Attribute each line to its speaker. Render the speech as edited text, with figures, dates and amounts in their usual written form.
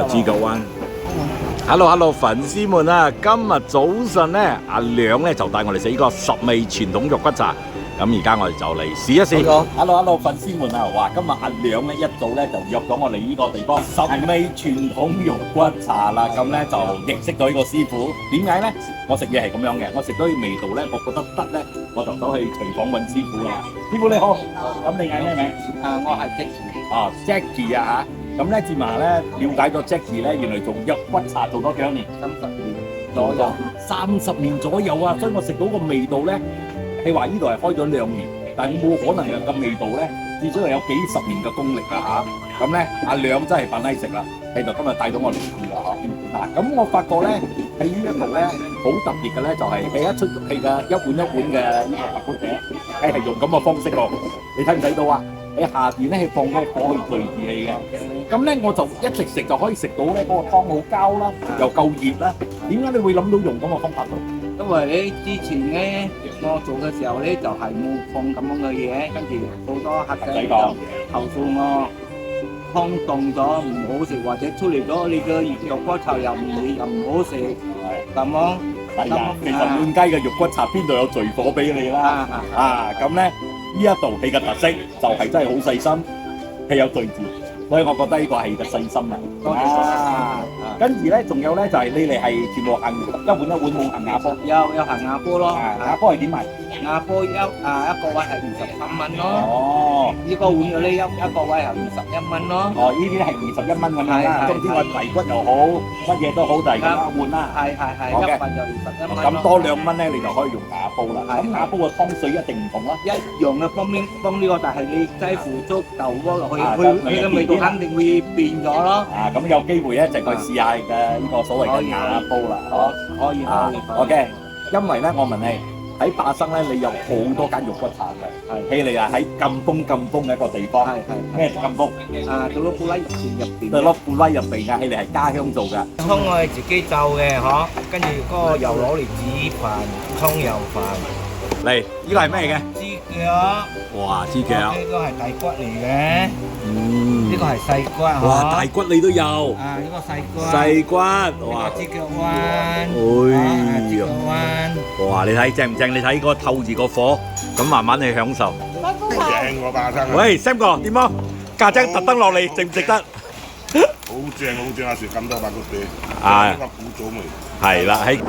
Speaker 1: 豬腳灣。Hello， 粉絲們啊！今日早晨咧，阿亮咧就帶我哋食呢個十味傳統肉骨茶。咁而家我哋就嚟試一試。Hello， 粉絲們啊！哇，今日阿亮咧一早咧就約咗我嚟呢個地方十味傳統肉骨茶啦。咁咧就認識咗呢個師傅。點解咧？我食嘢係咁樣嘅，我食到啲味道咧，我覺得得咧，我就走去廚房揾師傅啦。師傅你好，咁你嗌咩名？
Speaker 2: 我係 Jackie。Jackie
Speaker 1: 啊嚇。咁咧，志麻咧了解咗 Jackie 咧，原來做肉骨茶做咗幾多年
Speaker 2: ？30年左右
Speaker 1: ，30年左右啊！所以我食到個味道咧，係話呢度係開咗2年，但係冇可能有咁味道咧，至少係有幾十年嘅功力啊嚇！咁咧，阿亮真係扮閪食啦，係就今日帶到我嚟試啦嚇！嗱，咁我發覺咧喺呢一度咧好特別嘅咧，就係係一出係嘅一碗一碗嘅呢個白骨餅，係用咁嘅方式喎，你睇唔睇到啊？喺下邊咧係放嗰個火去聚住氣嘅，咁咧我就一直食就可以食到咧嗰個湯好膠啦，又夠熱啦。點解你會諗到用咁嘅方法做？
Speaker 2: 因為咧之前咧我做嘅時候咧就係冇放咁樣嘅嘢，跟住好多客仔就投訴我湯凍咗唔好食，或者出嚟咗你嘅肉骨茶又唔好食，咁樣。
Speaker 1: 係啊，其實滿街嘅肉骨茶邊度有聚火俾你啦？咁咧。呢一道戲嘅特色就係真係好細心，係有對字，所以我覺得呢個係嘅細心啊！跟住咧，仲有咧就係你哋係全部行一碗冇行瓦煲，
Speaker 2: 有行瓦煲咯。
Speaker 1: 瓦煲係點賣？
Speaker 2: 瓦煲一個位係23蚊咯。
Speaker 1: 哦，
Speaker 2: 呢個碗嘅呢一個位係21蚊咯。
Speaker 1: 哦，呢啲係21蚊咁樣啦。總之我排骨又好，乜嘢都好，就係咁樣換啦。
Speaker 2: 係，一份就21蚊。
Speaker 1: 咁多2蚊咧，你就可以用瓦煲啦。咁瓦煲嘅湯水一定唔同啦。
Speaker 2: 一樣嘅方呢個，但係你雞腐竹豆鍋落去，佢嘅味道肯定會變咗咯。
Speaker 1: 咁有機會咧就去試下嘅呢個所謂嘅瓦煲啦。
Speaker 2: 可以。
Speaker 1: OK， 因為咧我問你喺巴生咧，你有好多間肉骨茶嘅，係你啊喺咁風嘅一個地方，咩咁風？
Speaker 2: 到咗布拉入邊，
Speaker 1: 到咗布拉入邊嘅，你哋係家鄉做嘅。
Speaker 2: 湯我係自己就嘅，嗬，跟住嗰個油攞嚟煮飯，湯油飯。
Speaker 1: 嚟，呢個係咩嘅？
Speaker 2: 豬腳。
Speaker 1: 哇，豬腳。
Speaker 2: 呢個係大骨嚟嘅。呢個係細骨。
Speaker 1: 哇，大骨你都有。
Speaker 2: 呢個細骨。
Speaker 1: 細骨，
Speaker 2: 哇。豬腳灣。
Speaker 1: 豬腳
Speaker 2: 灣。
Speaker 1: 哇，你睇正唔正？你睇個透住個火，咁慢慢去享受。
Speaker 3: 正喎巴生。
Speaker 1: 喂 ，Sam 哥點啊？家姐特登落嚟，值唔值得？
Speaker 3: 好正啊！食咁多白骨餅。呢個古早味。
Speaker 1: 係啦，喺。